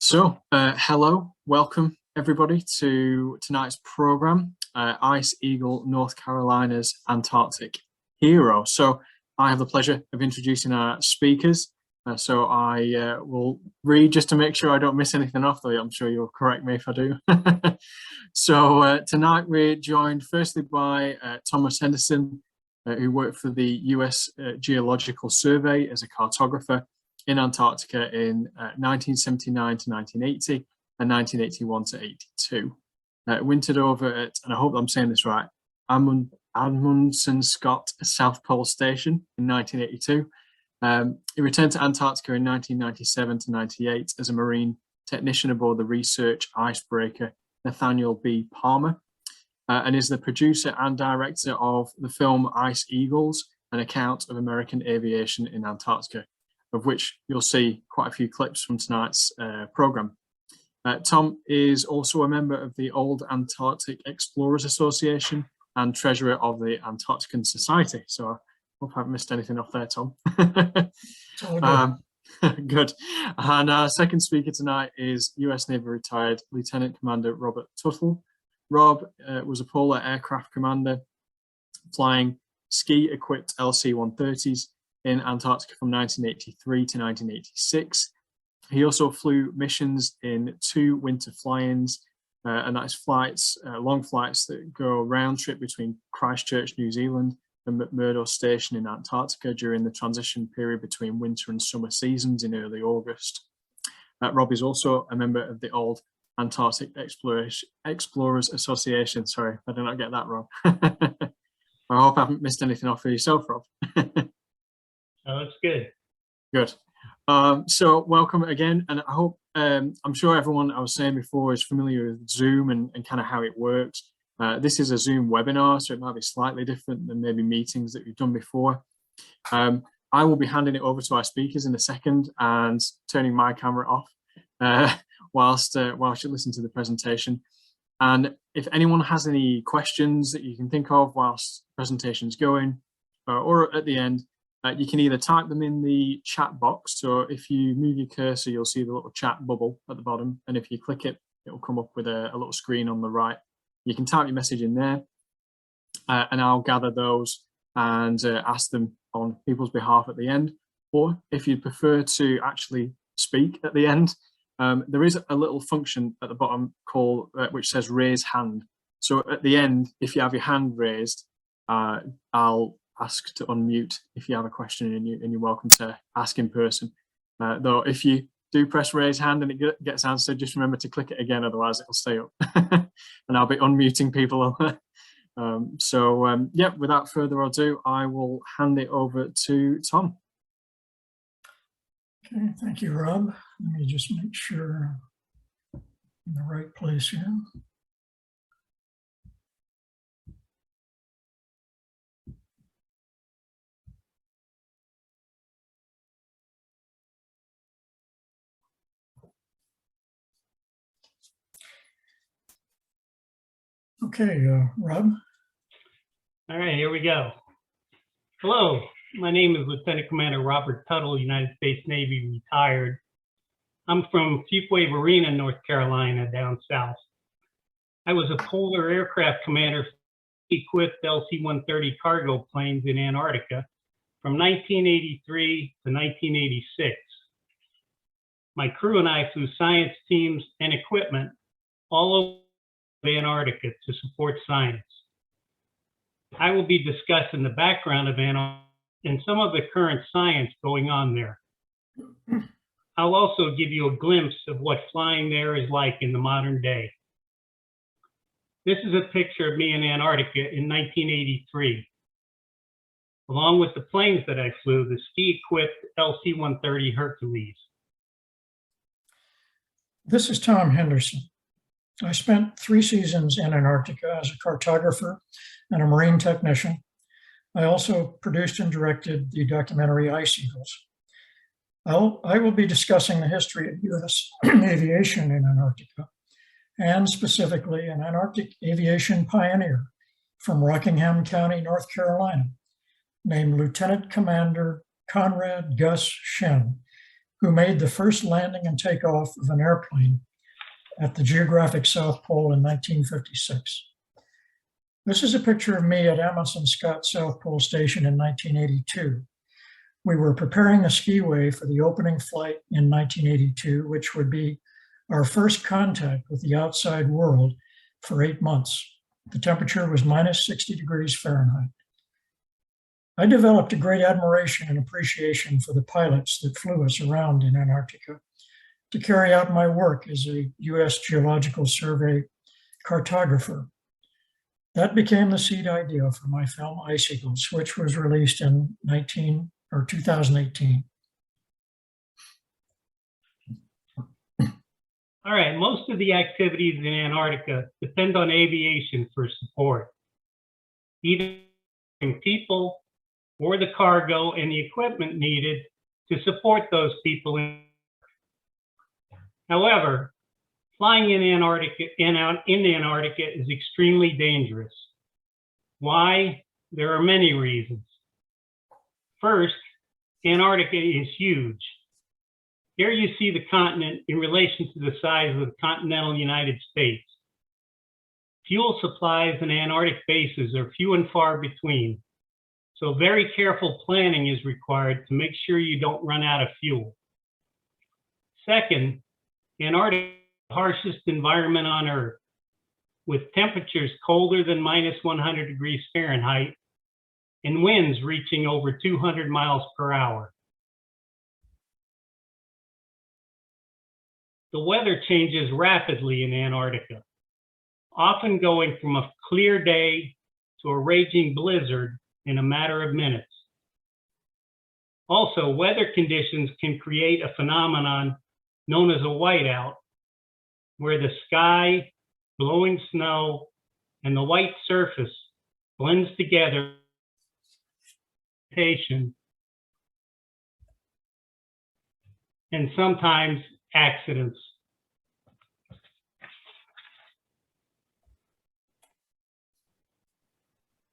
Hello, welcome everybody to tonight's program, Ice Eagle, North Carolina's Antarctic Hero. So I have the pleasure of introducing our speakers. I will read just to make sure I don't miss anything off, though I'm sure you'll correct me if I do. Tonight we're joined firstly by Thomas Henderson, who worked for the US Geological Survey as a cartographer in Antarctica in 1979 to 1980 and 1981 to 82. Wintered over at, and I hope I'm saying this right, Amundsen Scott South Pole Station in 1982. He returned to Antarctica in 1997 to 98 as a marine technician aboard the research icebreaker Nathaniel B. Palmer, and is the producer and director of the film Ice Eagles, an account of American aviation in Antarctica, of which you'll see quite a few clips from tonight's program. Tom is also a member of the Old Antarctic Explorers Association and treasurer of the Antarctican Society. So I hope I haven't missed anything off there, Tom. Good. And our second speaker tonight is US Navy retired Lieutenant Commander Robert Tuttell. Rob was a polar aircraft commander flying ski-equipped LC-130s in Antarctica from 1983 to 1986. He also flew missions in 2 winter fly-ins, and that's flights, long flights that go round trip between Christchurch, New Zealand and McMurdo Station in Antarctica during the transition period between winter and summer seasons in early August. Rob is also a member of the Old Antarctic Explorers Association. Sorry, I did not get that wrong. I hope I haven't missed anything off for yourself, Rob. Oh, that's good. Good. So welcome again, and I hope, I'm sure everyone I was saying before is familiar with Zoom and kind of how it works. This is a Zoom webinar, so it might be slightly different than maybe meetings that we've done before. I will be handing it over to our speakers in a second and turning my camera off whilst you listen to the presentation. And if anyone has any questions that you can think of whilst the presentation's going, or at the end, you can either type them in the chat box. So if you move your cursor, you'll see the little chat bubble at the bottom. And if you click it, it will come up with a little screen on the right. You can type your message in there, and I'll gather those and ask them on people's behalf at the end. Or if you prefer to actually speak at the end, there is a little function at the bottom called which says raise hand. So at the end, if you have your hand raised, I'll ask to unmute if you have a question, and you're welcome to ask in person. Though if you do press raise hand and it gets answered, just remember to click it again, otherwise it'll stay up. And I'll be unmuting people. Yeah, without further ado, I will hand it over to Tom. Okay, thank you, Rob. Let me just make sure I'm in the right place here. Okay, Rob. All right, here we go. Hello, my name is Lieutenant Commander Robert Tuttell, United States Navy, retired. I'm from Fuquay Marina, North Carolina, down south. I was a polar aircraft commander equipped LC-130 cargo planes in Antarctica from 1983 to 1986. My crew and I flew science teams and equipment all over Antarctica to support science. I will be discussing the background of Antarctica and some of the current science going on there. I'll also give you a glimpse of what flying there is like in the modern day. This is a picture of me in Antarctica in 1983. Along with the planes that I flew, the ski-equipped LC-130 Hercules. This is Tom Henderson. I spent 3 seasons in Antarctica as a cartographer and a marine technician. I also produced and directed the documentary Ice Eagles. I will be discussing the history of US aviation in Antarctica, and specifically an Antarctic aviation pioneer from Rockingham County, North Carolina, named Lieutenant Commander Conrad Gus Shinn, who made the first landing and takeoff of an airplane at the geographic South Pole in 1956. This is a picture of me at Amundsen Scott South Pole Station in 1982. We were preparing a skiway for the opening flight in 1982, which would be our first contact with the outside world for 8 months. The temperature was minus 60 degrees Fahrenheit. I developed a great admiration and appreciation for the pilots that flew us around in Antarctica to carry out my work as a U.S. Geological Survey cartographer. That became the seed idea for my film Icicles, which was released in 2018. All right, most of the activities in Antarctica depend on aviation for support, either people or the cargo and the equipment needed to support those people. However, flying in Antarctica is extremely dangerous. Why? There are many reasons. First, Antarctica is huge. Here you see the continent in relation to the size of the continental United States. Fuel supplies in Antarctic bases are few and far between, so very careful planning is required to make sure you don't run out of fuel. Second, Antarctica is the harshest environment on Earth, with temperatures colder than minus 100 degrees Fahrenheit and winds reaching over 200 miles per hour. The weather changes rapidly in Antarctica, often going from a clear day to a raging blizzard in a matter of minutes. Also, weather conditions can create a phenomenon known as a whiteout, where the sky, blowing snow, and the white surface blends together, and sometimes accidents.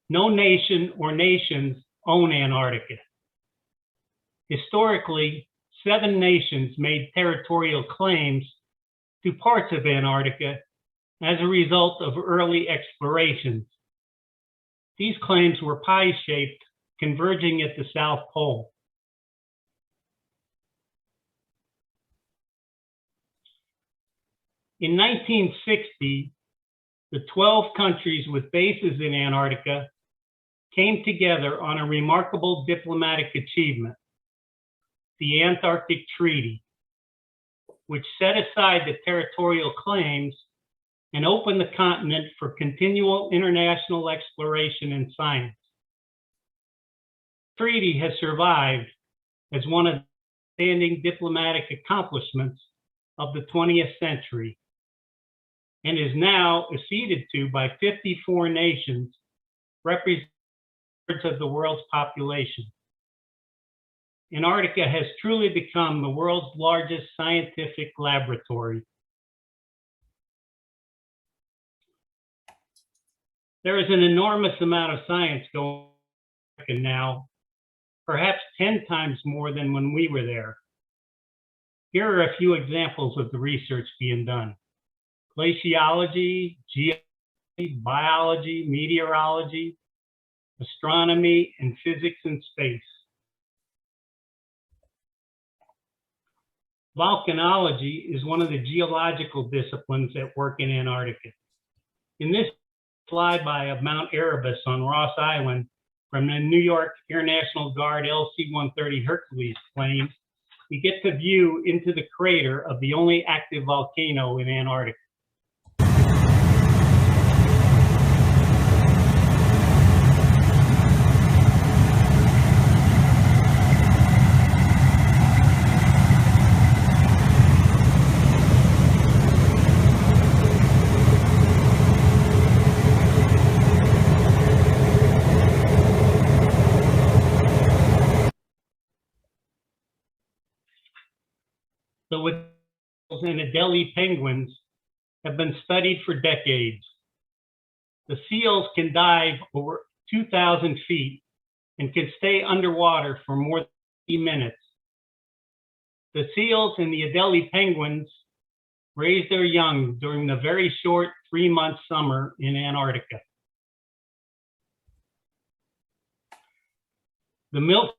No nation or nations own Antarctica. Historically, 7 nations made territorial claims to parts of Antarctica as a result of early explorations. These claims were pie-shaped, converging at the South Pole. In 1960, the 12 countries with bases in Antarctica came together on a remarkable diplomatic achievement, the Antarctic Treaty, which set aside the territorial claims and opened the continent for continual international exploration and science. The treaty has survived as one of the outstanding diplomatic accomplishments of the 20th century and is now acceded to by 54 nations, representing of the world's population. Antarctica has truly become the world's largest scientific laboratory. There is an enormous amount of science going on now, perhaps 10 times more than when we were there. Here are a few examples of the research being done: glaciology, geology, biology, meteorology, astronomy, and physics in space. Volcanology is one of the geological disciplines at work in Antarctica. In this flyby of Mount Erebus on Ross Island from the New York Air National Guard LC-130 Hercules plane, we get to view into the crater of the only active volcano in Antarctica. The Tuttell and Adelie penguins have been studied for decades. The seals can dive over 2,000 feet and can stay underwater for more than 30 minutes. The seals and the Adelie penguins raise their young during the very short 3-month summer in Antarctica. The milk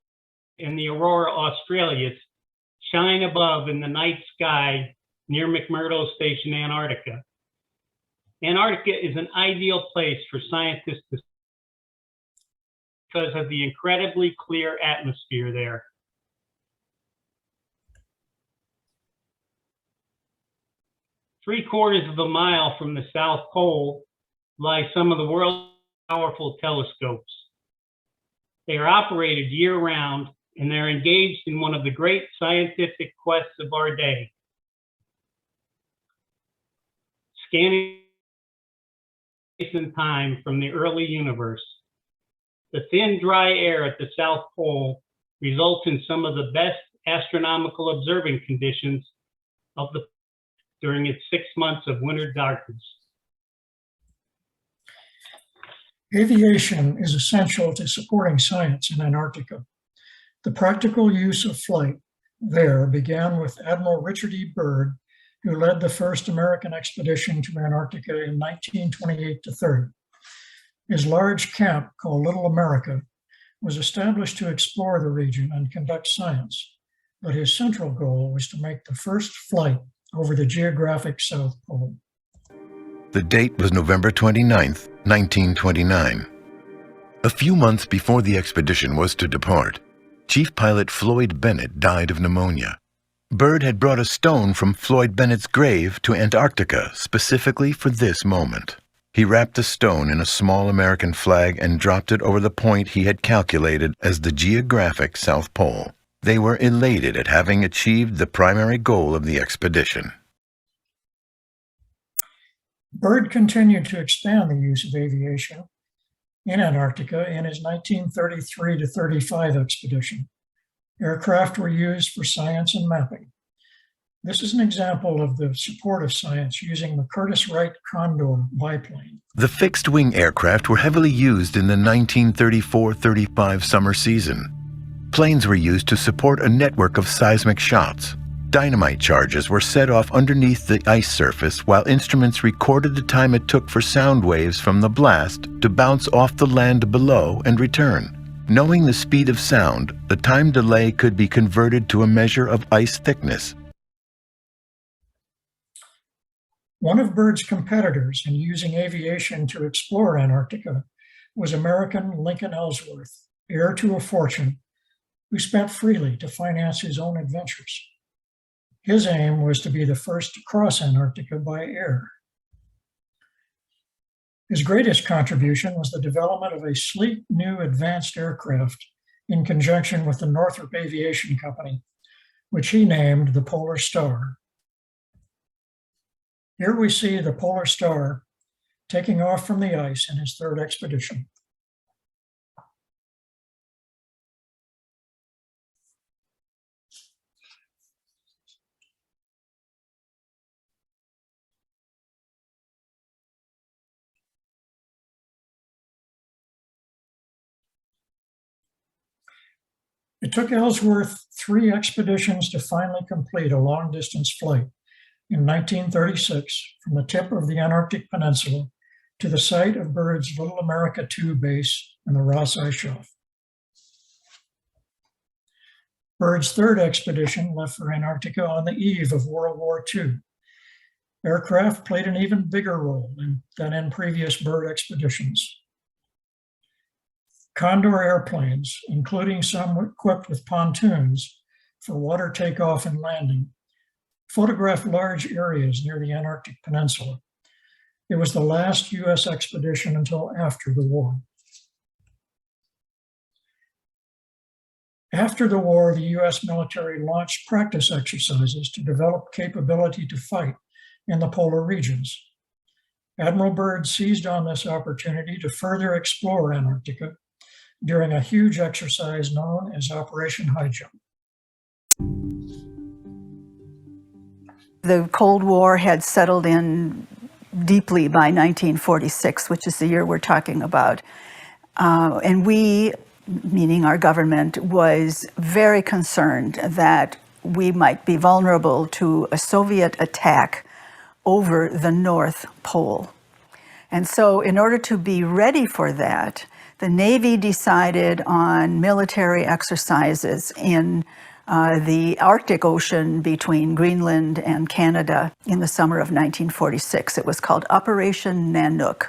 and the aurora australis shine above in the night sky near McMurdo Station, Antarctica. Antarctica is an ideal place for scientists to because of the incredibly clear atmosphere there. Three-quarters of a mile from the South Pole lie some of the world's powerful telescopes. They are operated year-round, and they're engaged in one of the great scientific quests of our day. Scanning space and time from the early universe. The thin, dry air at the South Pole results in some of the best astronomical observing conditions of the during its 6 months of winter darkness. Aviation is essential to supporting science in Antarctica. The practical use of flight there began with Admiral Richard E. Byrd, who led the first American expedition to Antarctica in 1928-30. His large camp, called Little America, was established to explore the region and conduct science, but his central goal was to make the first flight over the geographic South Pole. The date was November 29th, 1929. A few months before the expedition was to depart, Chief Pilot Floyd Bennett died of pneumonia. Byrd had brought a stone from Floyd Bennett's grave to Antarctica specifically for this moment. He wrapped the stone in a small American flag and dropped it over the point he had calculated as the geographic South Pole. They were elated at having achieved the primary goal of the expedition. Byrd continued to expand the use of aviation in Antarctica in his 1933-35 expedition. Aircraft were used for science and mapping. This is an example of the support of science using the Curtiss-Wright Condor biplane. The fixed-wing aircraft were heavily used in the 1934-35 summer season. Planes were used to support a network of seismic shots. Dynamite charges were set off underneath the ice surface while instruments recorded the time it took for sound waves from the blast to bounce off the land below and return. Knowing the speed of sound, the time delay could be converted to a measure of ice thickness. One of Byrd's competitors in using aviation to explore Antarctica was American Lincoln Ellsworth, heir to a fortune, who spent freely to finance his own adventures. His aim was to be the first to cross Antarctica by air. His greatest contribution was the development of a sleek new advanced aircraft in conjunction with the Northrop Aviation Company, which he named the Polar Star. Here we see the Polar Star taking off from the ice in his third expedition. It took Ellsworth 3 expeditions to finally complete a long-distance flight in 1936 from the tip of the Antarctic Peninsula to the site of Byrd's Little America 2 base in the Ross Ice Shelf. Byrd's third expedition left for Antarctica on the eve of World War II. Aircraft played an even bigger role than in previous Byrd expeditions. Condor airplanes, including some equipped with pontoons for water takeoff and landing, photographed large areas near the Antarctic Peninsula. It was the last U.S. expedition until after the war. After the war, the U.S. military launched practice exercises to develop capability to fight in the polar regions. Admiral Byrd seized on this opportunity to further explore Antarctica during a huge exercise known as Operation High Jump. The Cold War had settled in deeply by 1946, which is the year we're talking about. And we, meaning our government, was very concerned that we might be vulnerable to a Soviet attack over the North Pole. And so in order to be ready for that, the Navy decided on military exercises in the Arctic Ocean between Greenland and Canada in the summer of 1946. It was called Operation Nanook.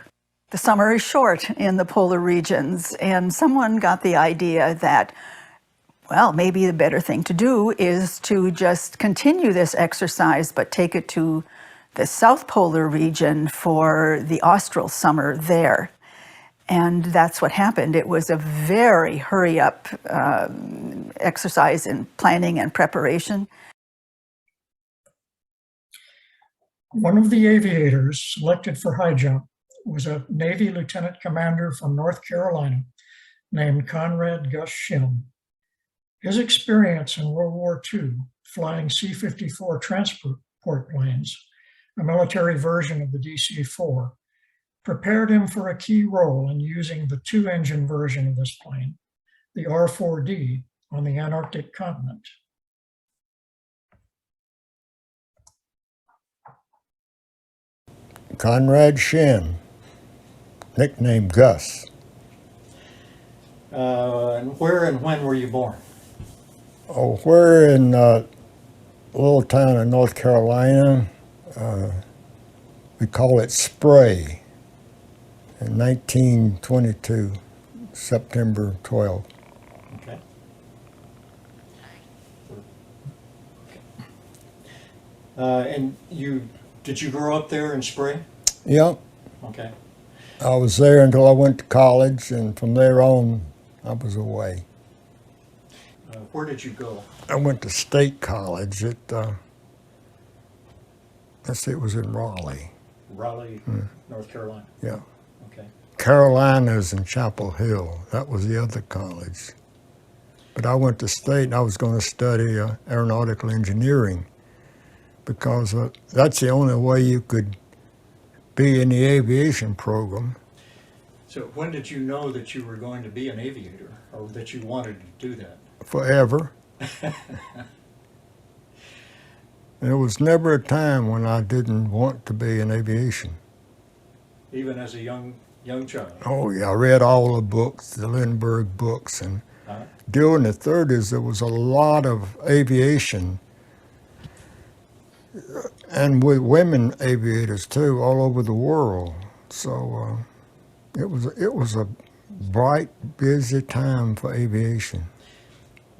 The summer is short in the polar regions, and someone got the idea that, well, maybe the better thing to do is to just continue this exercise, but take it to the South Polar region for the austral summer there. And that's what happened. It was a very hurry-up exercise in planning and preparation. One of the aviators selected for high jump was a Navy lieutenant commander from North Carolina named Conrad Gus Shinn. His experience in World War II flying C-54 transport planes, a military version of the DC-4, prepared him for a key role in using the two-engine version of this plane, the R-4D, on the Antarctic continent. Conrad Shinn, nicknamed Gus. And where and when were you born? Oh, we're in a little town in North Carolina. We call it Spray. In 1922, September 12. Okay. And did you grow up there in Spray? Yep, Okay. I was there until I went to college, and from there on, I was away. Where did you go? I went to State College at, let's see, it was in Raleigh. Raleigh, North Carolina. Yeah. Okay. Carolinas in Chapel Hill. That was the other college. But I went to State and I was going to study aeronautical engineering because that's the only way you could be in the aviation program. So when did you know that you were going to be an aviator or that you wanted to do that? Forever. There was never a time when I didn't want to be in aviation. Even as a young child? Oh yeah, I read all the books, the Lindbergh books, and during the 30s there was a lot of aviation, and with women aviators too, all over the world. So it was a bright, busy time for aviation.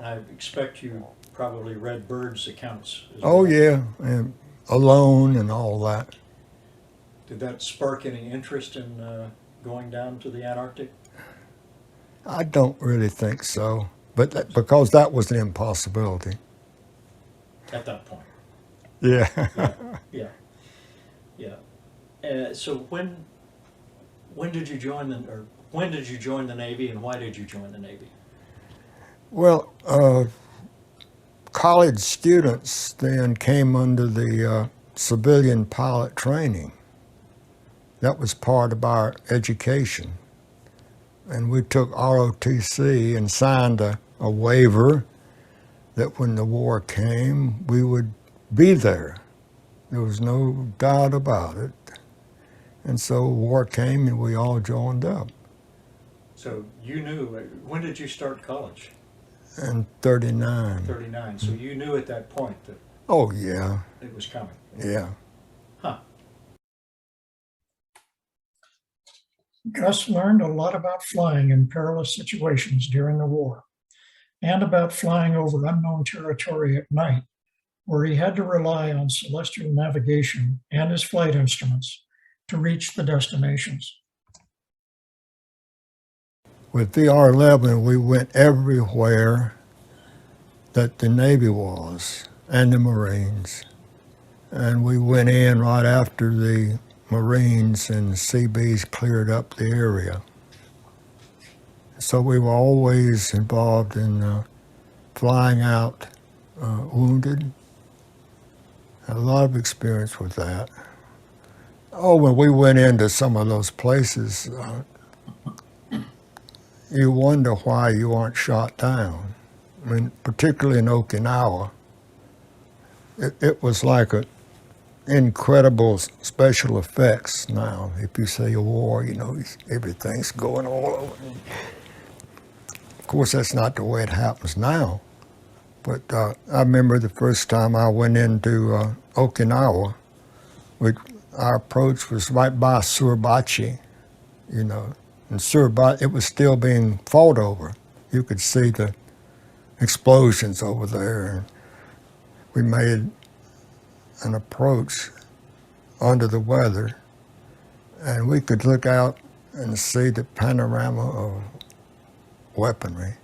I expect you probably read Byrd's accounts as Oh well. yeah, and Alone and all that. Did that spark any interest in going down to the Antarctic? I don't really think so, but because that was an impossibility. At that point? Yeah. Yeah. So when did you join the Navy, and why did you join the Navy? Well, college students then came under the civilian pilot training. That was part of our education. And we took ROTC and signed a waiver that when the war came, we would be there. There was no doubt about it. And so war came and we all joined up. So you knew, when did you start college? In 39. 39. So you knew at that point that Oh, yeah, it was coming. yeah. Huh. Gus learned a lot about flying in perilous situations during the war and about flying over unknown territory at night, where he had to rely on celestial navigation and his flight instruments to reach the destinations. With VR-11, we went everywhere that the Navy was and the Marines. And we went in right after the Marines and Seabees cleared up the area. So we were always involved in flying out wounded. Had a lot of experience with that. Oh, when we went into some of those places, you wonder why you aren't shot down. I mean, particularly in Okinawa, it was like a incredible special effects now. If you say a war, you know, everything's going all over. Of course, that's not the way it happens now. But I remember the first time I went into Okinawa, our approach was right by Suribachi, you know. And Suribachi, it was still being fought over. You could see the explosions over there. And we made an approach under the weather, and we could look out and see the panorama of weaponry.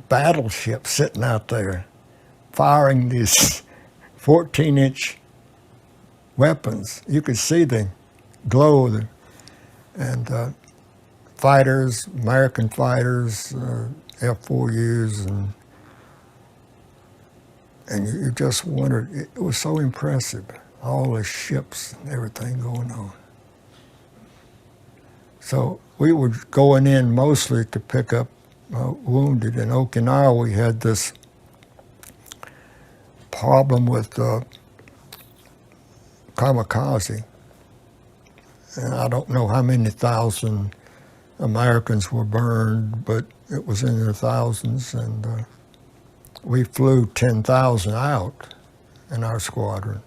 Battleships sitting out there firing these 14-inch weapons. You could see the glow of them. And fighters, American fighters, F-4Us, and you just wondered, it was so impressive, all the ships and everything going on. So we were going in mostly to pick up wounded. In Okinawa, we had this problem with kamikaze. And I don't know how many thousand Americans were burned, but it was in the thousands, and we flew 10,000 out in our squadron,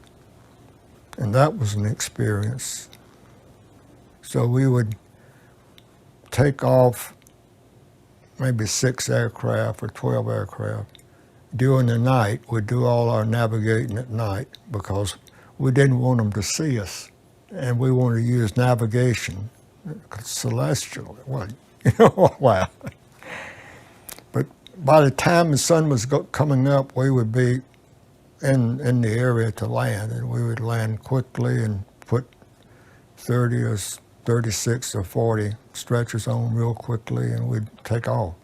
and that was an experience. So we would take off maybe 6 aircraft or 12 aircraft. During the night, we'd do all our navigating at night because we didn't want them to see us, and we wanted to use navigation, celestial, what, you know, wow. But by the time the sun was coming up, we would be in the area to land, and we would land quickly and put 30 or 36 or 40 stretchers on real quickly, and we'd take off.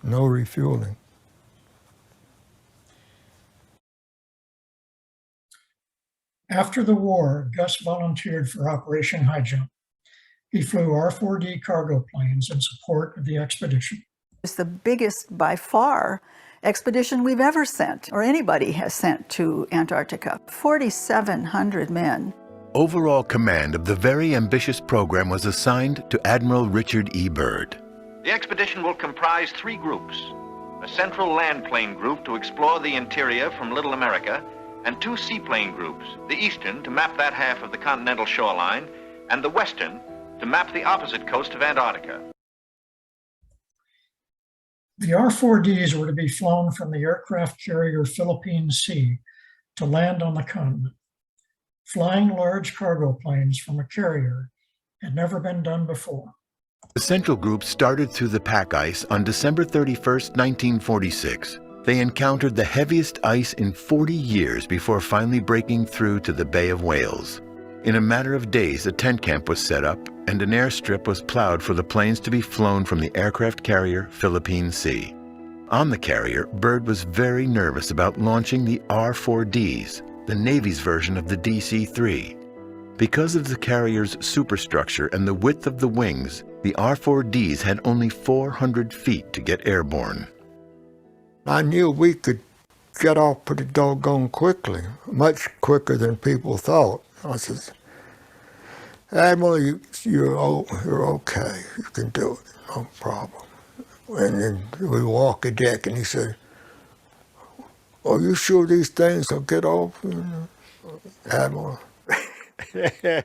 No refueling. After the war, Gus volunteered for Operation High Jump. He flew R-4D cargo planes in support of the expedition. It's the biggest, by far, expedition we've ever sent, or anybody has sent to Antarctica. 4,700 men. Overall command of the very ambitious program was assigned to Admiral Richard E. Byrd. The expedition will comprise 3 groups: a central land plane group to explore the interior from Little America, and 2 seaplane groups, the eastern to map that half of the continental shoreline, and the western to map the opposite coast of Antarctica. The R-4Ds were to be flown from the aircraft carrier Philippine Sea to land on the continent. Flying large cargo planes from a carrier had never been done before. The Central Group started through the pack ice on December 31st, 1946. They encountered the heaviest ice in 40 years before finally breaking through to the Bay of Whales. In a matter of days, a tent camp was set up and an airstrip was plowed for the planes to be flown from the aircraft carrier Philippine Sea. On the carrier, Byrd was very nervous about launching the R-4Ds, the Navy's version of the DC-3. Because of the carrier's superstructure and the width of the wings, the R-4Ds had only 400 feet to get airborne. I knew we could get off pretty doggone quickly, much quicker than people thought. I said, Admiral, you're okay. You can do it, no problem. And then we walked the deck, and he said, are you sure these things will get off, Admiral? There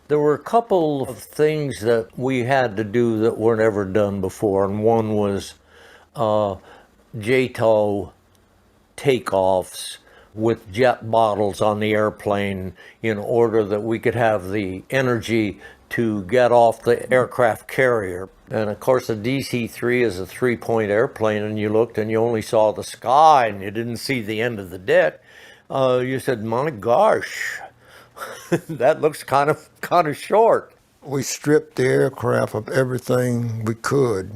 were a couple of things that we had to do that were never done before, and one was JTOW takeoffs with jet bottles on the airplane in order that we could have the energy to get off the aircraft carrier. And of course the DC-3 is a 3-point airplane, and you looked and you only saw the sky and you didn't see the end of the deck. You said, my gosh, that looks kind of short. We stripped the aircraft of everything we could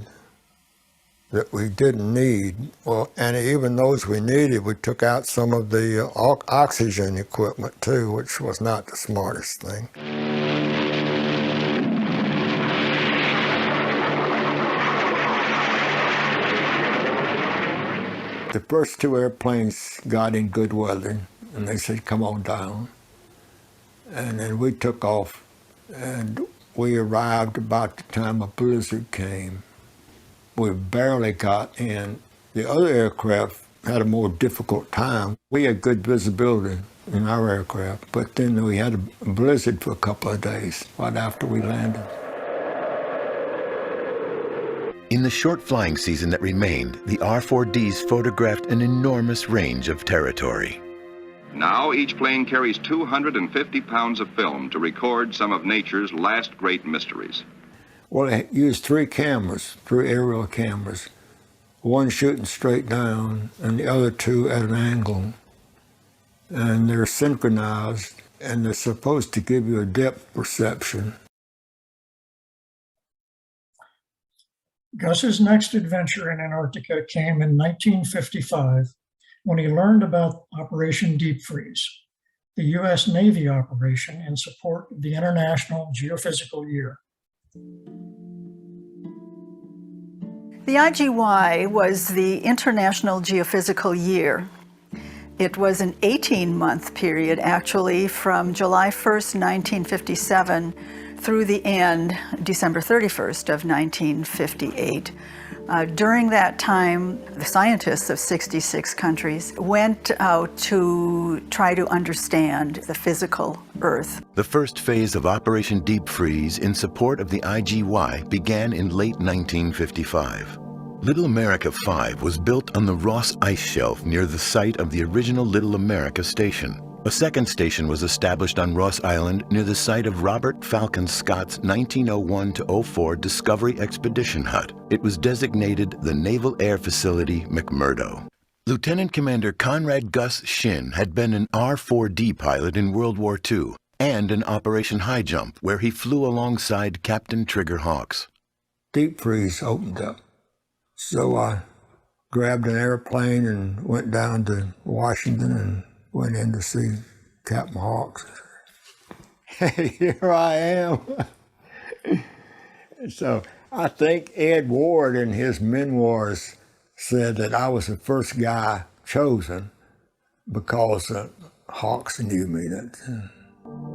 that we didn't need. Well, and even those we needed, we took out some of the oxygen equipment too, which was not the smartest thing. The first two airplanes got in good weather, and they said, come on down. And then we took off, and we arrived about the time a blizzard came. We barely got in. The other aircraft had a more difficult time. We had good visibility in our aircraft, but then we had a blizzard for a couple of days right after we landed. In the short flying season that remained, the R-4Ds photographed an enormous range of territory. Now each plane carries 250 pounds of film to record some of nature's last great mysteries. Well, they used three aerial cameras, one shooting straight down and the other two at an angle. And they're synchronized, and they're supposed to give you a depth perception. Gus's next adventure in Antarctica came in 1955 when he learned about Operation Deep Freeze, the U.S. Navy operation in support of the International Geophysical Year. The IGY was the International Geophysical Year. It was an 18-month period, actually, from July 1st, 1957, through the end, December 31st of 1958. During that time, the scientists of 66 countries went out to try to understand the physical Earth. The first phase of Operation Deep Freeze in support of the IGY began in late 1955. Little America 5 was built on the Ross Ice Shelf near the site of the original Little America station. A second station was established on Ross Island near the site of Robert Falcon Scott's 1901-04 Discovery Expedition Hut. It was designated the Naval Air Facility McMurdo. Lieutenant Commander Conrad Gus Shinn had been an R-4D pilot in World War II and in Operation High Jump, where he flew alongside Captain Trigger Hawks. Deep freeze opened up. So I grabbed an airplane and went down to Washington and went in to see Captain Hawks. Hey, here I am. So I think Ed Ward in his memoirs said that I was the first guy chosen because Hawks knew me.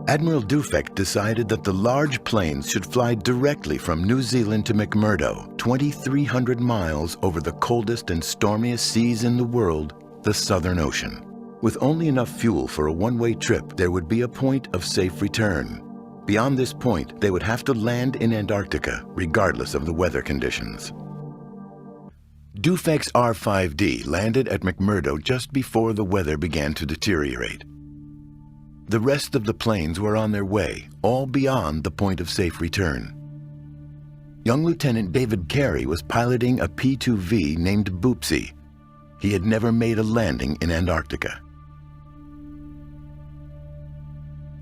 Admiral Dufek decided that the large planes should fly directly from New Zealand to McMurdo, 2,300 miles over the coldest and stormiest seas in the world, the Southern Ocean. With only enough fuel for a one-way trip, there would be a point of safe return. Beyond this point, they would have to land in Antarctica, regardless of the weather conditions. Dufek's R-5D landed at McMurdo just before the weather began to deteriorate. The rest of the planes were on their way, all beyond the point of safe return. Young Lieutenant David Carey was piloting a P-2V named Boopsy. He had never made a landing in Antarctica.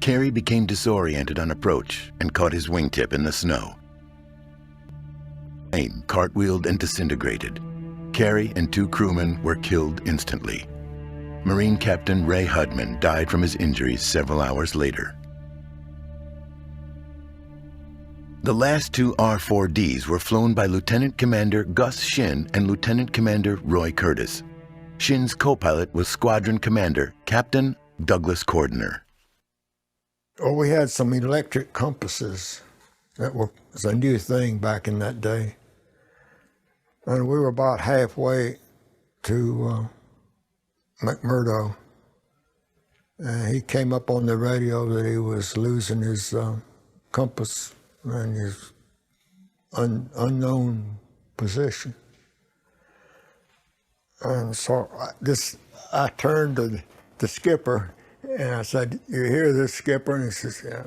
Carey became disoriented on approach and caught his wingtip in the snow. The plane cartwheeled and disintegrated. Carey and two crewmen were killed instantly. Marine Captain Ray Hudman died from his injuries several hours later. The last two R-4Ds were flown by Lieutenant Commander Gus Shinn and Lieutenant Commander Roy Curtis. Shinn's co-pilot was Squadron Commander Captain Douglas Cordner. Well, we had some electric compasses that was a new thing back in that day. And we were about halfway to McMurdo. And he came up on the radio that he was losing his compass and his unknown position. And so I turned to the skipper and I said, "You hear this, skipper?" And he says, "Yeah."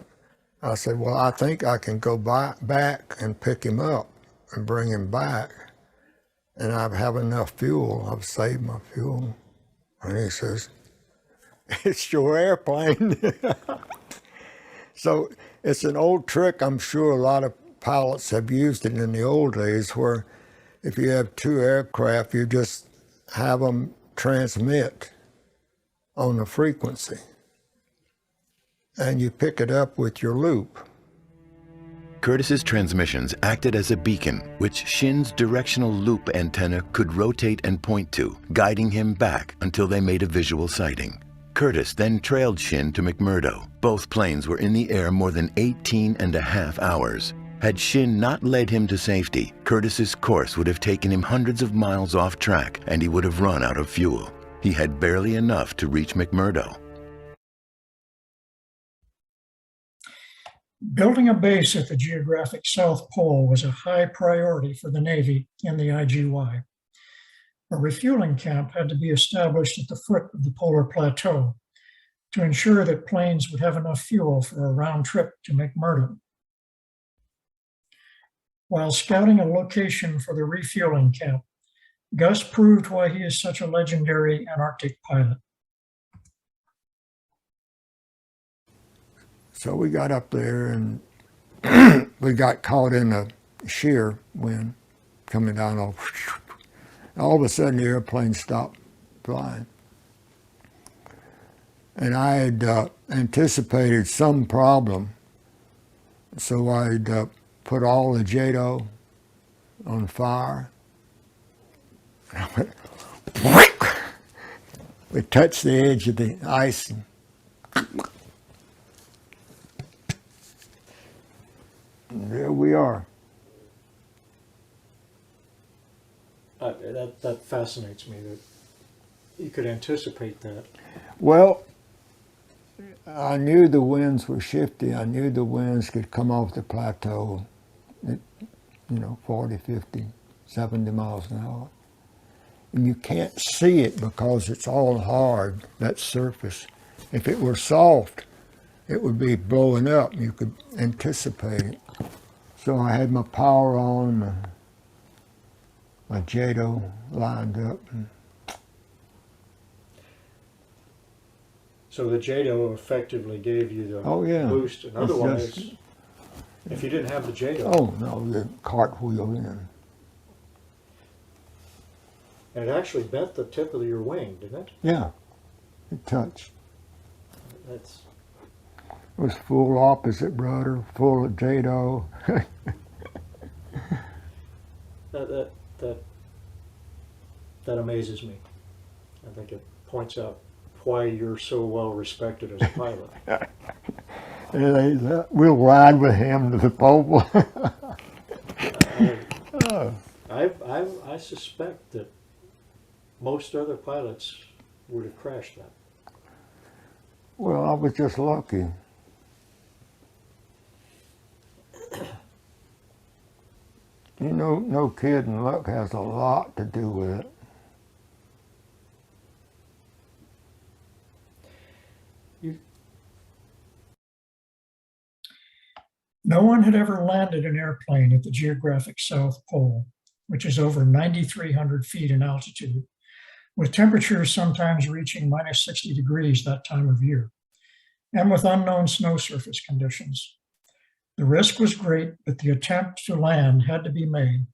I said, "Well, I think I can go back and pick him up and bring him back. And I have enough fuel. I've saved my fuel." And he says, "It's your airplane." So it's an old trick. I'm sure a lot of pilots have used it in the old days, where if you have two aircraft, you just have them transmit on a frequency, and you pick it up with your loop. Curtis's transmissions acted as a beacon, which Shinn's directional loop antenna could rotate and point to, guiding him back until they made a visual sighting. Curtis then trailed Shinn to McMurdo. Both planes were in the air more than 18.5 hours. Had Shinn not led him to safety, Curtis's course would have taken him hundreds of miles off track and he would have run out of fuel. He had barely enough to reach McMurdo. Building a base at the geographic South Pole was a high priority for the Navy in the IGY. A refueling camp had to be established at the foot of the polar plateau to ensure that planes would have enough fuel for a round trip to McMurdo. While scouting a location for the refueling camp, Gus proved why he is such a legendary Antarctic pilot. So we got up there and we got caught in a shear wind coming down. All of a sudden the airplane stopped flying. And I had anticipated some problem. So I'd put all the JADO on fire. And I went, we touched the edge of the ice and there we are. That fascinates me that you could anticipate that. Well, I knew the winds were shifty. I knew the winds could come off the plateau at, 40, 50, 70 miles an hour. And you can't see it because it's all hard, that surface. If it were soft, it would be blowing up. You could anticipate it. So I had my power on, my JADO lined up. So the JADO effectively gave you the boost, and It's otherwise, just, if you didn't have the JADO, oh no, the cartwheel in. it actually bent the tip of your wing, didn't it? Yeah, it touched. That's It was full opposite rudder, full of JADO. that amazes me. I think it points out why you're so well respected as a pilot. We'll ride with him to the pole. I suspect that most other pilots would have crashed that. Well, I was just lucky. No kidding, luck has a lot to do with it. No one had ever landed an airplane at the geographic South Pole, which is over 9,300 feet in altitude, with temperatures sometimes reaching minus 60 degrees that time of year, and with unknown snow surface conditions. The risk was great, but the attempt to land had to be made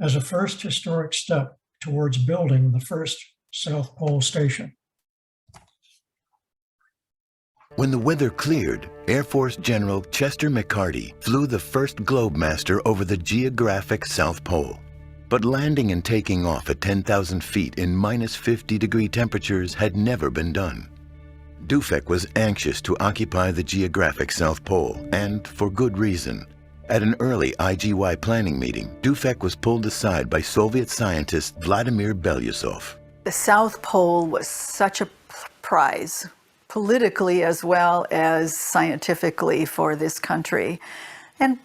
as a first historic step towards building the first South Pole station. When the weather cleared, Air Force General Chester McCarty flew the first Globemaster over the geographic South Pole. But landing and taking off at 10,000 feet in minus 50-degree temperatures had never been done. Dufek was anxious to occupy the geographic South Pole, and for good reason. At an early IGY planning meeting, Dufek was pulled aside by Soviet scientist Vladimir Belousov. The South Pole was such a prize, politically as well as scientifically, for this country. And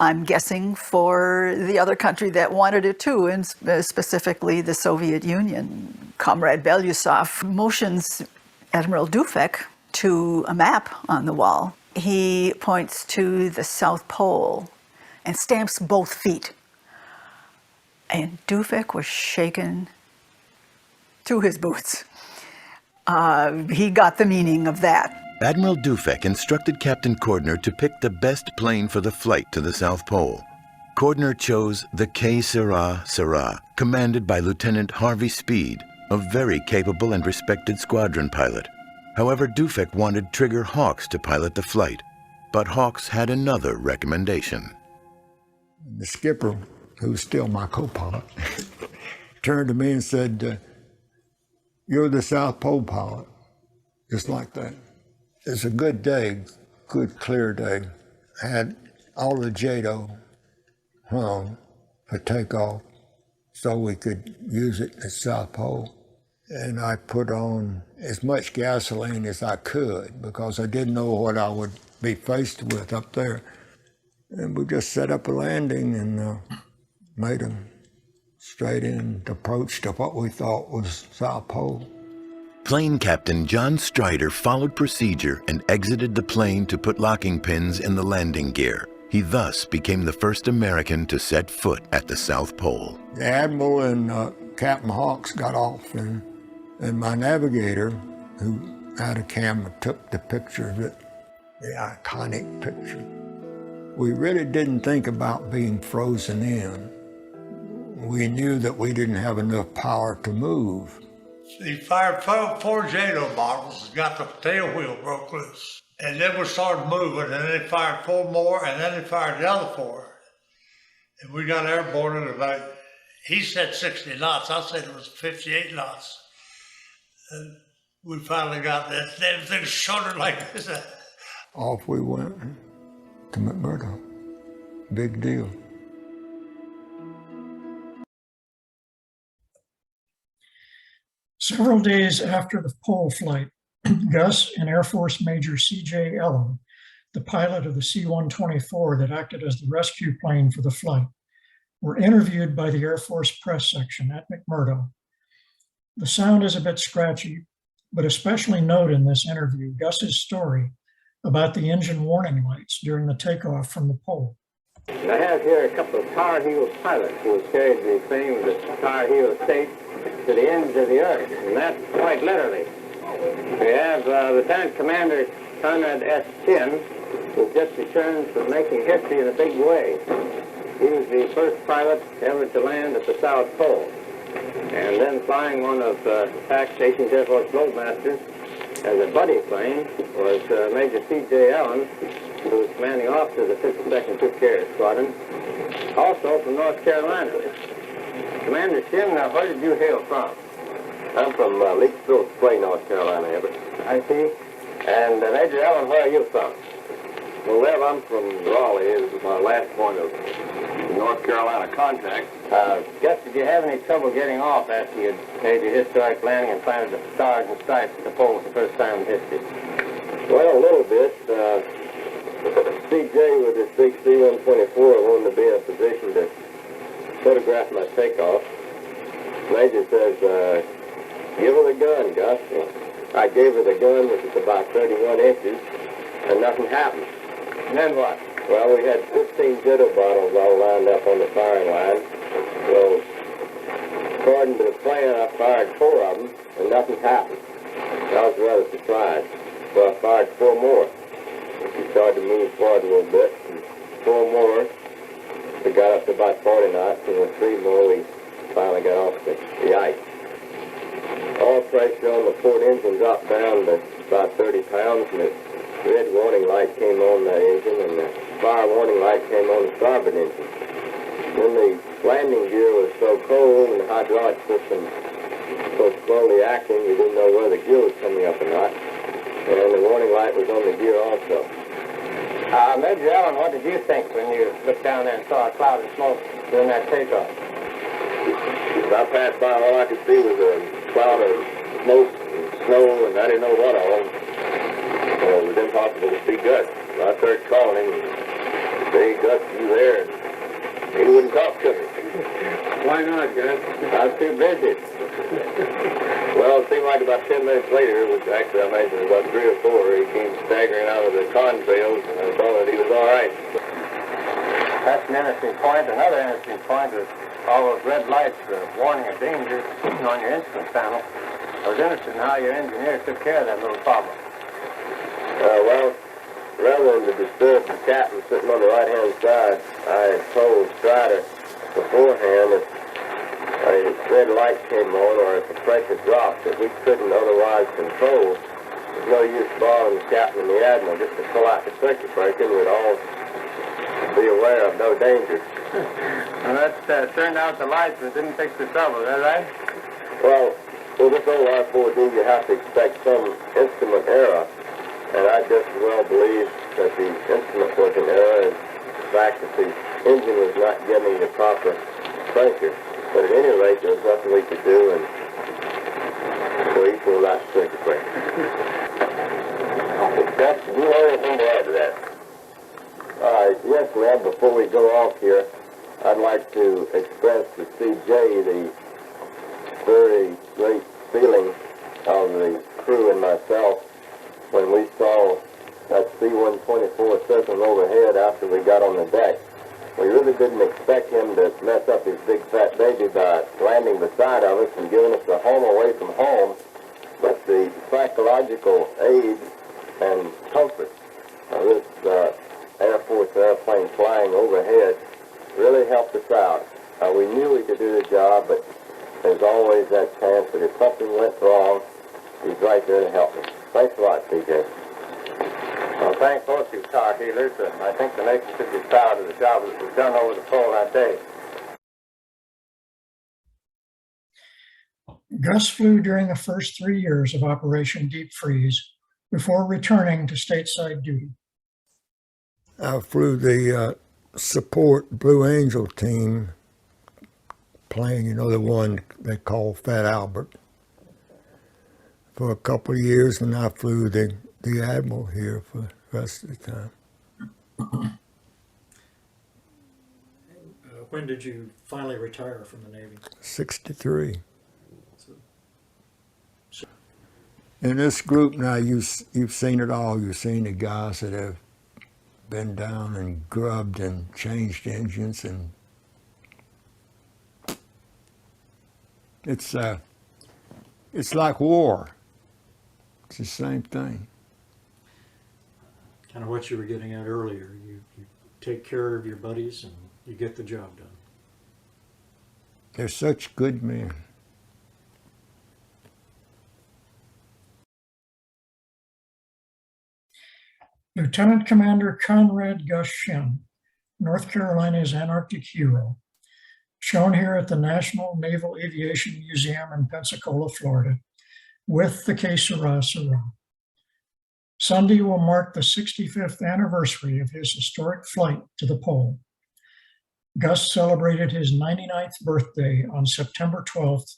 I'm guessing for the other country that wanted it too, and specifically the Soviet Union. Comrade Belousov motions Admiral Dufek to a map on the wall. He points to the South Pole and stamps both feet. And Dufek was shaken through his boots. He got the meaning of that. Admiral Dufek instructed Captain Cordner to pick the best plane for the flight to the South Pole. Cordner chose the K-Sarah, commanded by Lieutenant Harvey Speed, a very capable and respected squadron pilot. However, Dufek wanted Trigger Hawks to pilot the flight, but Hawks had another recommendation. The skipper, who's still my co-pilot, turned to me and said, "You're the South Pole pilot," just like that. It's a good day, good clear day. I had all the JADO hung for takeoff so we could use it at South Pole. And I put on as much gasoline as I could because I didn't know what I would be faced with up there. And we just set up a landing and made a straight in approach to what we thought was South Pole. Plane Captain John Strider followed procedure and exited the plane to put locking pins in the landing gear. He thus became the first American to set foot at the South Pole. The Admiral and Captain Hawks got off, and my navigator, who had a camera, took the picture of it, the iconic picture. We really didn't think about being frozen in. We knew that we didn't have enough power to move. He fired four JADO bottles and got the tail wheel broke loose. And then we started moving, and then they fired 4 more, and then they fired the other 4. And we got airborne at about, he said 60 knots, I said it was 58 knots. And we finally got that damn thing shuddered like this. Off we went to McMurdo. Big deal. Several days after the pole flight, Gus and Air Force Major C.J. Ellen, the pilot of the C-124 that acted as the rescue plane for the flight, were interviewed by the Air Force press section at McMurdo. The sound is a bit scratchy, but especially note in this interview Gus's story about the engine warning lights during the takeoff from the pole. I have here a couple of Tar Heel pilots who carried the fame of the Tar Heel state to the ends of the earth, and that's quite literally. We have Lieutenant Commander Conrad S. Shinn, who just returned from making history in a big way. He was the first pilot ever to land at the South Pole, and then flying one of Pack Station's Air Force Globemasters as a buddy plane was Major C.J. Allen, who was commanding officer of the 52nd Troop Carrier Squadron, also from North Carolina. Commander Shinn, where did you hail from? I'm from Leakesville Clay, North Carolina, Everett. I see. And Major Allen, where are you from? Well, Lev, I'm from Raleigh. This is my last point of North Carolina contact. Gus, did you have any trouble getting off after you made your historic landing and planted the stars and stripes at the pole for the first time in history? Well, a little bit. CJ with his big C-124 wanted to be in a position to photograph my takeoff. Major says, "Give her the gun, Gus." I gave her the gun, which is about 31 inches, and nothing happened. And then what? Well, we had 15 JADO bottles all lined up on the firing line. So, according to the plan, I fired 4 of them, and nothing happened. I was rather surprised. So I fired 4 more. We started to move forward a little bit, and 4 more. We got up to about 40 knots, and with 3 more, we finally got off the ice. Oil pressure on the port engine dropped down to about 30 pounds, and the red warning light came on that engine, and the fire warning light came on the starboard engine. Then the landing gear was so cold and the hydraulic system so slowly acting, we didn't know whether the gear was coming up or not. And the warning light was on the gear also. Major Allen, what did you think when you looked down there and saw a cloud of smoke during that takeoff? As I passed by, all I could see was a cloud of smoke and snow, and I didn't know what all. It was impossible to see Gus. So I started calling him and said, "Hey, Gus, you there?" And he wouldn't talk to me. Why not, Gus? I was too busy. Well, it seemed like about 10 minutes later, which actually I imagine about 3 or 4, he came staggering out of the contrails, and I saw that he was all right. That's an interesting point. Another interesting point is all those red lights warning of danger on your instrument panel. I was interested in how your engineers took care of that little problem. Well, rather than to disturb the captain sitting on the right-hand side, I told Strider beforehand if a red light came on or if the pressure dropped that we couldn't otherwise control, there's no use borrowing the captain and the admiral just to pull out the circuit breaker. We'd all be aware of no danger. Well, that turned out the lights but didn't fix the trouble, is that right? Well, with this old R4D, you have to expect some instrument error, and I just as well believe that the instrument was an error, and the fact that the engine was not getting the proper pressure. But at any rate, there was nothing we could do, and so he pulled out the circuit breaker. Do you have anything to add to that? Yes, Ned, before we go off here, I'd like to express to CJ the very great feeling of the crew and myself when we saw that C-124 circling overhead after we got on the deck. We really didn't expect him to mess up his big fat baby by landing beside of us and giving us a home away from home, but the psychological aid and comfort of this Air Force airplane flying overhead really helped us out. We knew we could do the job, but there's always that chance that if something went wrong, he's right there to help us. Thanks a lot, CJ. Well, thank both you tar healers. I think the nation should be proud of the job that was done over the pole that day. Gus flew during the first 3 years of Operation Deep Freeze before returning to stateside duty. I flew the support Blue Angel team plane, you know, the one they call Fat Albert, for a couple of years, and I flew the Admiral here for the rest of the time. When did you finally retire from the Navy? 63. In this group now, you've seen it all. You've seen the guys that have been down and grubbed and changed engines, and it's like war. It's the same thing. Kind of what you were getting at earlier. You take care of your buddies and you get the job done. They're such good men. Lieutenant Commander Conrad Gus Shinn, North Carolina's Antarctic hero, shown here at the National Naval Aviation Museum in Pensacola, Florida, with the Que Sera Sera. Sunday will mark the 65th anniversary of his historic flight to the pole. Gus celebrated his 99th birthday on September 12th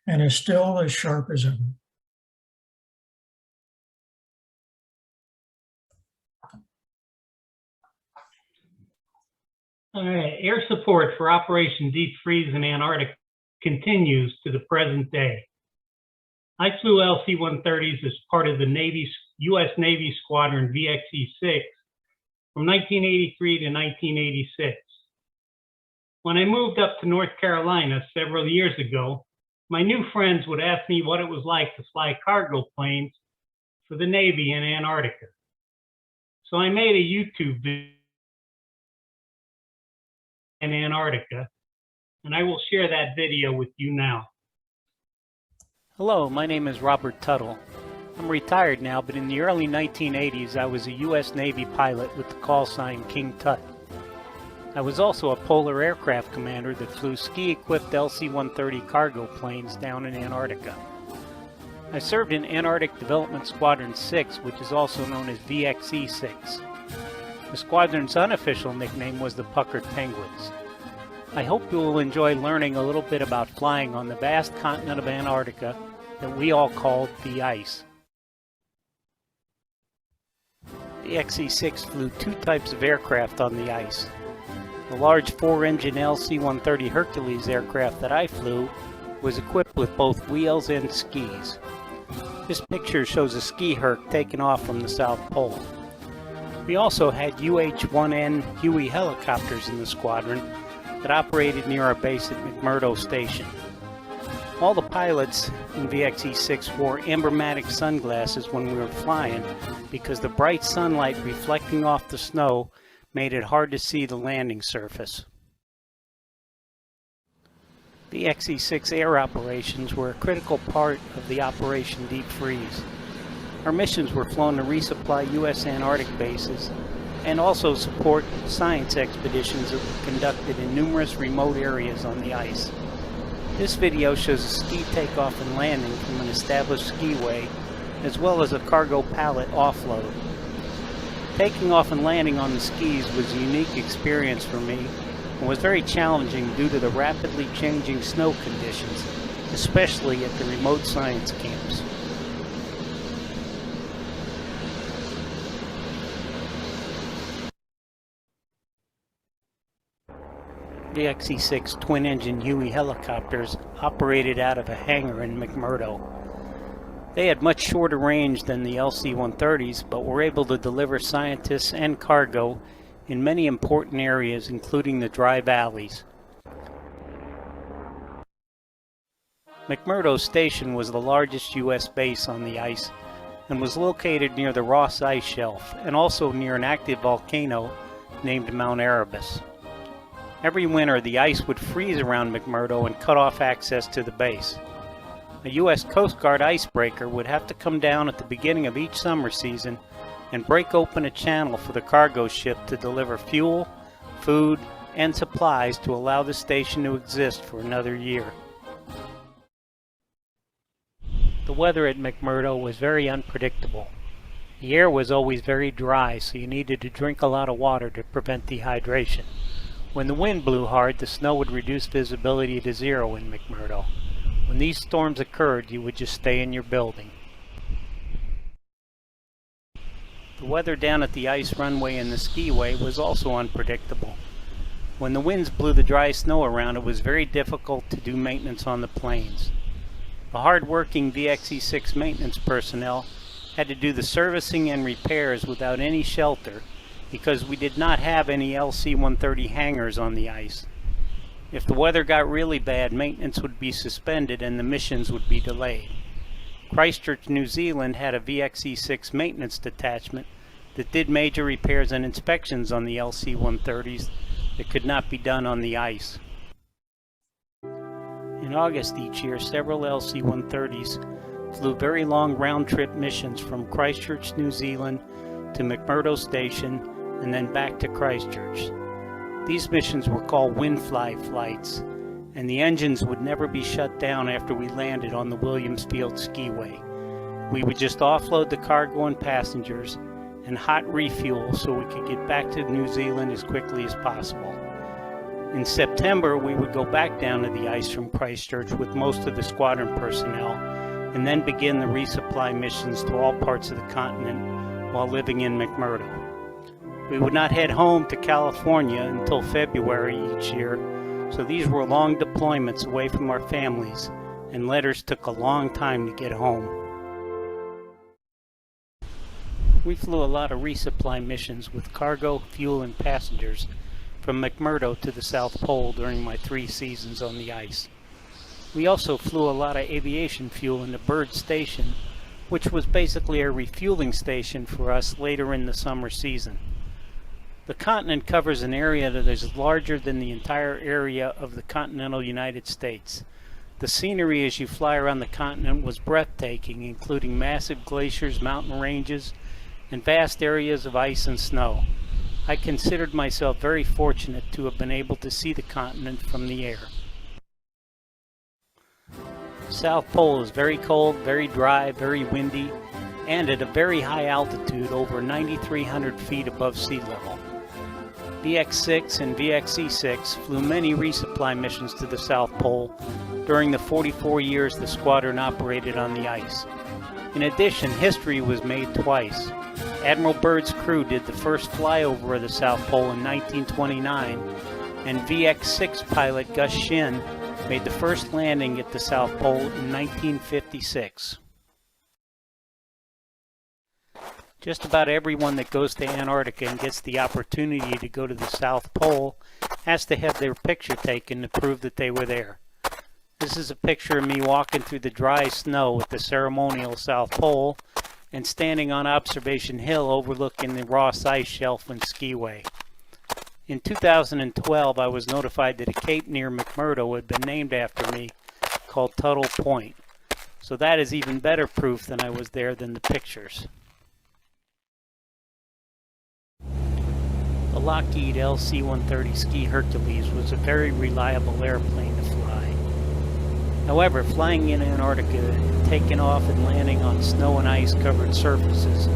and is still as sharp as ever. All right, air support for Operation Deep Freeze in Antarctic continues to the present day. I flew LC-130s as part of the U.S. Navy Squadron VXE-6 from 1983 to 1986. When I moved up to North Carolina several years ago, my new friends would ask me what it was like to fly cargo planes for the Navy in Antarctica. So I made a YouTube video in Antarctica, and I will share that video with you now. Hello, my name is Robert Tuttell. I'm retired now, but in the early 1980s I was a U.S. Navy pilot with the call sign KingTut. I was also a polar aircraft commander that flew ski-equipped LC-130 cargo planes down in Antarctica. I served in Antarctic Development Squadron 6, which is also known as VXE-6. The squadron's unofficial nickname was the Puckered Penguins. I hope you will enjoy learning a little bit about flying on the vast continent of Antarctica that we all called the ice. The VXE-6 flew two types of aircraft on the ice. The large 4-engine LC-130 Hercules aircraft that I flew was equipped with both wheels and skis. This picture shows a ski Herc taken off from the South Pole. We also had UH-1N Huey helicopters in the squadron that operated near our base at McMurdo Station. All the pilots in VXE-6 wore emblematic sunglasses when we were flying because the bright sunlight reflecting off the snow made it hard to see the landing surface. VXE-6 air operations were a critical part of the Operation Deep Freeze. Our missions were flown to resupply U.S. Antarctic bases and also support science expeditions that were conducted in numerous remote areas on the ice. This video shows a ski takeoff and landing from an established skiway, as well as a cargo pallet offload. Taking off and landing on the skis was a unique experience for me and was very challenging due to the rapidly changing snow conditions, especially at the remote science camps. The XE-6 twin-engine Huey helicopters operated out of a hangar in McMurdo. They had much shorter range than the LC-130s, but were able to deliver scientists and cargo in many important areas, including the dry valleys. McMurdo Station was the largest U.S. base on the ice and was located near the Ross Ice Shelf and also near an active volcano named Mount Erebus. Every winter, the ice would freeze around McMurdo and cut off access to the base. A U.S. Coast Guard icebreaker would have to come down at the beginning of each summer season and break open a channel for the cargo ship to deliver fuel, food, and supplies to allow the station to exist for another year. The weather at McMurdo was very unpredictable. The air was always very dry, so you needed to drink a lot of water to prevent dehydration. When the wind blew hard, the snow would reduce visibility to zero in McMurdo. When these storms occurred, you would just stay in your building. The weather down at the ice runway and the skiway was also unpredictable. When the winds blew the dry snow around, it was very difficult to do maintenance on the planes. The hard-working VXE-6 maintenance personnel had to do the servicing and repairs without any shelter because we did not have any LC-130 hangars on the ice. If the weather got really bad, maintenance would be suspended and the missions would be delayed. Christchurch, New Zealand had a VXE-6 maintenance detachment that did major repairs and inspections on the LC-130s that could not be done on the ice. In August each year, several LC-130s flew very long round-trip missions from Christchurch, New Zealand to McMurdo Station and then back to Christchurch. These missions were called wind-fly flights, and the engines would never be shut down after we landed on the Williams Field Skiway. We would just offload the cargo and passengers and hot refuel so we could get back to New Zealand as quickly as possible. In September, we would go back down to the ice from Christchurch with most of the squadron personnel and then begin the resupply missions to all parts of the continent while living in McMurdo. We would not head home to California until February each year, so these were long deployments away from our families, and letters took a long time to get home. We flew a lot of resupply missions with cargo, fuel, and passengers from McMurdo to the South Pole during my 3 seasons on the ice. We also flew a lot of aviation fuel into Byrd Station, which was basically a refueling station for us later in the summer season. The continent covers an area that is larger than the entire area of the continental United States. The scenery as you fly around the continent was breathtaking, including massive glaciers, mountain ranges, and vast areas of ice and snow. I considered myself very fortunate to have been able to see the continent from the air. South Pole is very cold, very dry, very windy, and at a very high altitude, over 9,300 feet above sea level. VX-6 and VXE-6 flew many resupply missions to the South Pole during the 44 years the squadron operated on the ice. In addition, history was made twice. Admiral Byrd's crew did the first flyover of the South Pole in 1929, and VX-6 pilot Gus Shinn made the first landing at the South Pole in 1956. Just about everyone that goes to Antarctica and gets the opportunity to go to the South Pole has to have their picture taken to prove that they were there. This is a picture of me walking through the dry snow at the ceremonial South Pole and standing on Observation Hill overlooking the Ross Ice Shelf and skiway. In 2012, I was notified that a cape near McMurdo had been named after me called Tuttell Point. So that is even better proof than I was there than the pictures. Lockheed LC-130 Ski Hercules was a very reliable airplane to fly. However, flying in Antarctica, taking off and landing on snow and ice covered surfaces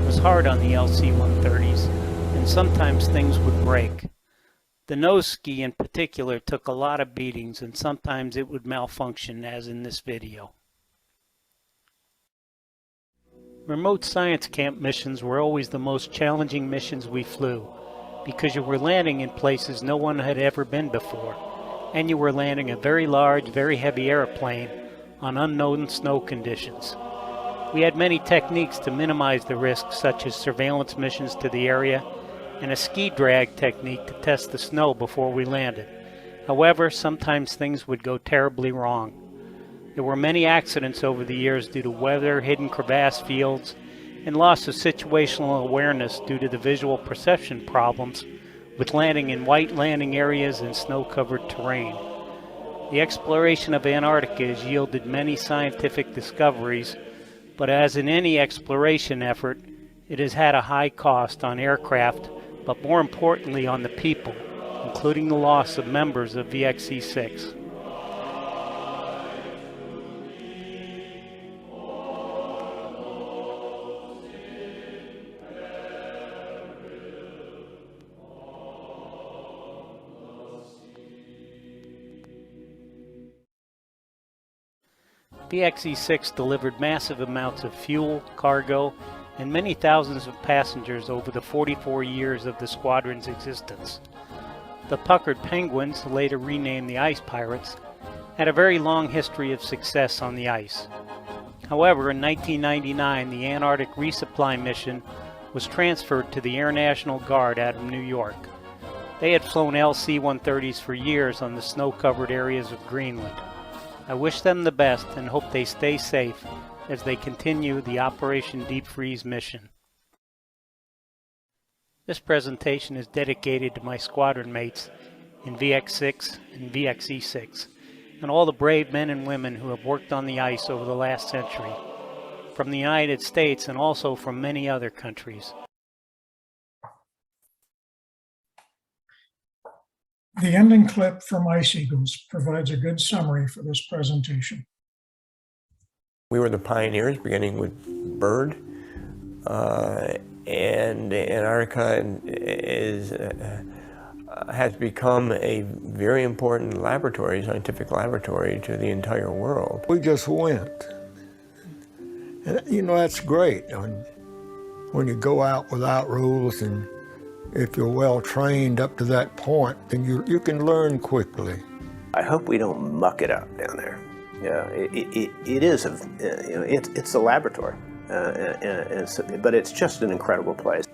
was hard on the LC-130s, and sometimes things would break. The nose ski in particular took a lot of beatings, and sometimes it would malfunction, as in this video. Remote science camp missions were always the most challenging missions we flew, because you were landing in places no one had ever been before, and you were landing a very large, very heavy airplane on unknown snow conditions. We had many techniques to minimize the risks, such as surveillance missions to the area and a ski drag technique to test the snow before we landed. However, sometimes things would go terribly wrong. There were many accidents over the years due to weather, hidden crevasse fields, and loss of situational awareness due to the visual perception problems with landing in white landing areas and snow-covered terrain. The exploration of Antarctica has yielded many scientific discoveries, but as in any exploration effort, it has had a high cost on aircraft, but more importantly on the people, including the loss of members of VXC-6. VXC-6 delivered massive amounts of fuel, cargo, and many thousands of passengers over the 44 years of the squadron's existence. The Puckered Penguins, later renamed the Ice Pirates, had a very long history of success on the ice. However, in 1999, the Antarctic resupply mission was transferred to the Air National Guard out of New York. They had flown LC-130s for years on the snow-covered areas of Greenland. I wish them the best and hope they stay safe as they continue the Operation Deep Freeze mission. This presentation is dedicated to my squadron mates in VX6 and VXE6 and all the brave men and women who have worked on the ice over the last century, from the United States and also from many other countries. The ending clip from Ice Eagles provides a good summary for this presentation. We were the pioneers, beginning with Byrd, and Antarctica has become a very important laboratory, scientific laboratory to the entire world. We just went. And you know, that's great. When you go out without rules, and if you're well trained up to that point, then you can learn quickly. I hope we don't muck it up down there. Yeah, it is it's a laboratory, but it's just an incredible place.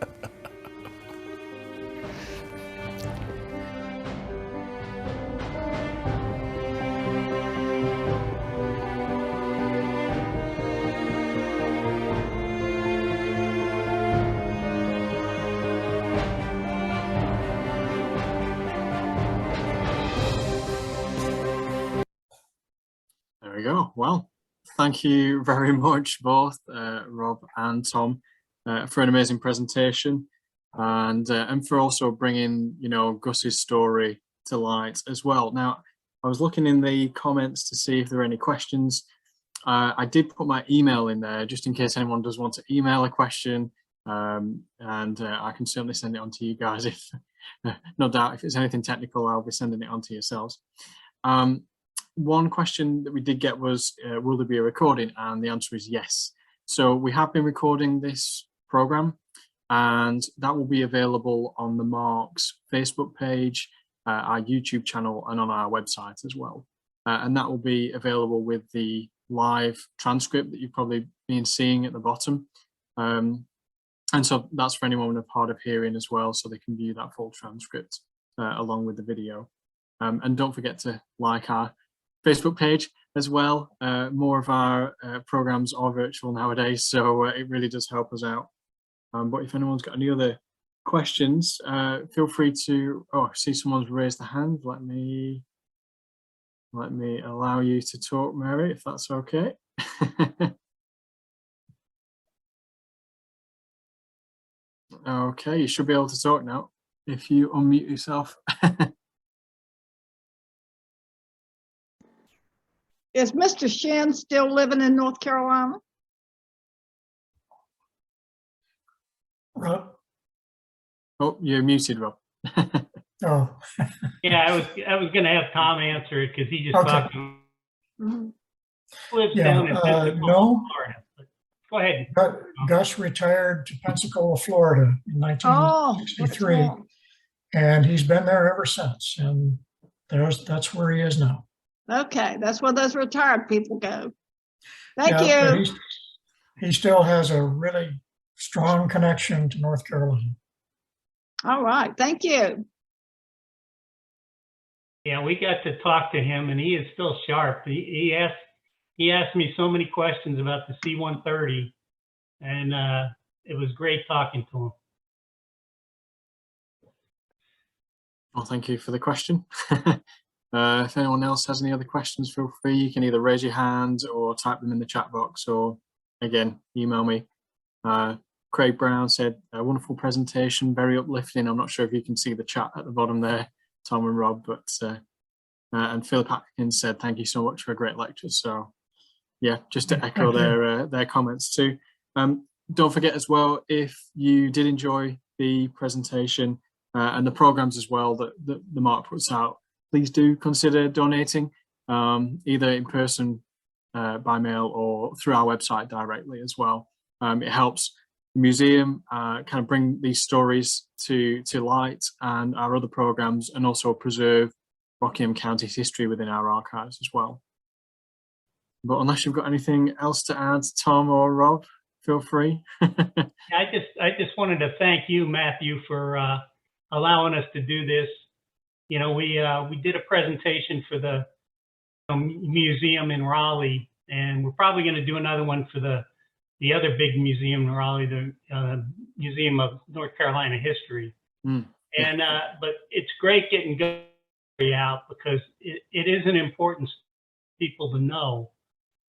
There we go. Well, thank you very much, both Rob and Tom, for an amazing presentation, and for also bringing, you know, Gus's story to light as well. Now, I was looking in the comments to see if there are any questions. I did put my email in there just in case anyone does want to email a question, and I can certainly send it on to you guys if, no doubt, if it's anything technical, I'll be sending it on to yourselves. One question that we did get was, will there be a recording? And the answer is yes. So we have been recording this program, and that will be available on the MARC's Facebook page, our YouTube channel, and on our website as well. And that will be available with the live transcript that you've probably been seeing at the bottom. And so that's for anyone with hard of hearing as well, so they can view that full transcript along with the video. And don't forget to like our Facebook page as well. More of our programs are virtual nowadays, so it really does help us out. But if anyone's got any other questions, feel free to, oh, I see someone's raised the hand. Let me allow you to talk, Mary, if that's okay. Okay, you should be able to talk now. if you unmute yourself. Is Mr. Shinn still living in North Carolina? Rob? Oh, you're muted, Rob. Oh. Yeah, I was going to have Tom answer it because he just Okay. talked. Lives Yeah, down in Pensacola, no. Florida. But go ahead. Gus retired to Pensacola, Florida in 1963, and he's been there ever since. And that's where he is now. Okay, that's where those retired people go. Thank Yeah, you. but he still has a really strong connection to North Carolina. All right, thank you. Yeah, we got to talk to him, and he is still sharp. He asked me so many questions about the C-130, and it was great talking to him. Well, thank you for the question. If anyone else has any other questions, feel free. You can either raise your hand or type them in the chat box, or again, email me. Craig Brown said, a wonderful presentation, very uplifting. I'm not sure if you can see the chat at the bottom there, Tom and Rob, but and Philip Atkins said, thank you so much for a great lecture. So yeah, just to echo their comments too. Don't forget as well, if you did enjoy the presentation and the programs as well that the MARC puts out, please do consider donating, either in person, by mail, or through our website directly as well. It helps the museum kind of bring these stories to light and our other programs, and also preserve Rockingham County's history within our archives as well. But unless you've got anything else to add, Tom or Rob, feel free. I just wanted to thank you, Matthew, for allowing us to do this. You know, we did a presentation for the museum in Raleigh, and we're probably going to do another one for the other big museum in Raleigh, the Museum of North Carolina History. And but it's great getting Gary out, because it is an important people to know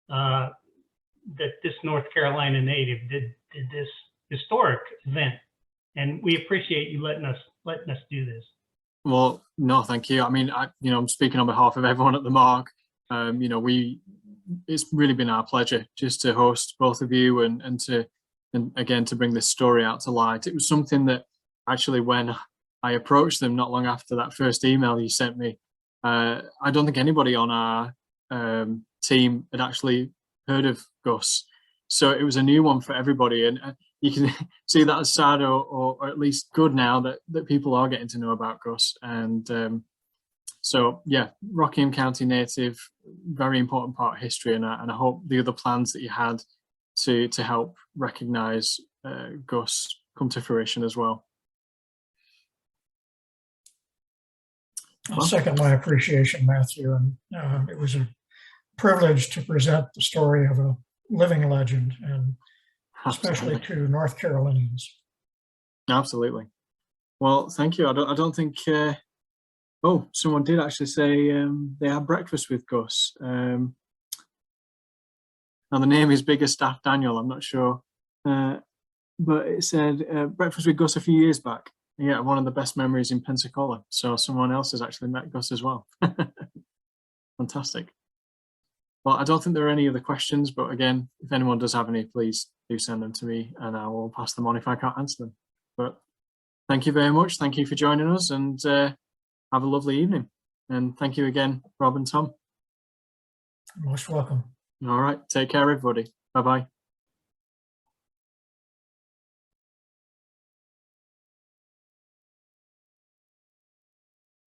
that this North Carolina native did this historic event, and we appreciate you letting us do this. Well, no, thank you. I mean, I'm speaking on behalf of everyone at the MARC. It's really been our pleasure just to host both of you and again to bring this story out to light. It was something that actually, when I approached them not long after that first email you sent me, I don't think anybody on our team had actually heard of Gus. So it was a new one for everybody, and you can see that as sad or at least good now that people are getting to know about Gus. And so yeah, Rockingham County native, very important part of history, and I hope the other plans that you had to help recognise Gus come to fruition as well. I'll second my appreciation, Matthew, and it was a privilege to present the story of a living legend, and especially to North Carolinians. Absolutely. Well, thank you. I don't think. Oh, someone did actually say they had breakfast with Gus. Now the name is Bigger Staff Daniel. I'm not sure, but it said breakfast with Gus a few years back. Yeah, one of the best memories in Pensacola. So someone else has actually met Gus as well. Fantastic. Well, I don't think there are any other questions, but again, if anyone does have any, please do send them to me and I will pass them on if I can't answer them. But thank you very much. Thank you for joining us, and have a lovely evening. And thank you again, Rob and Tom. Most welcome. All right. Take care, everybody. Bye-bye.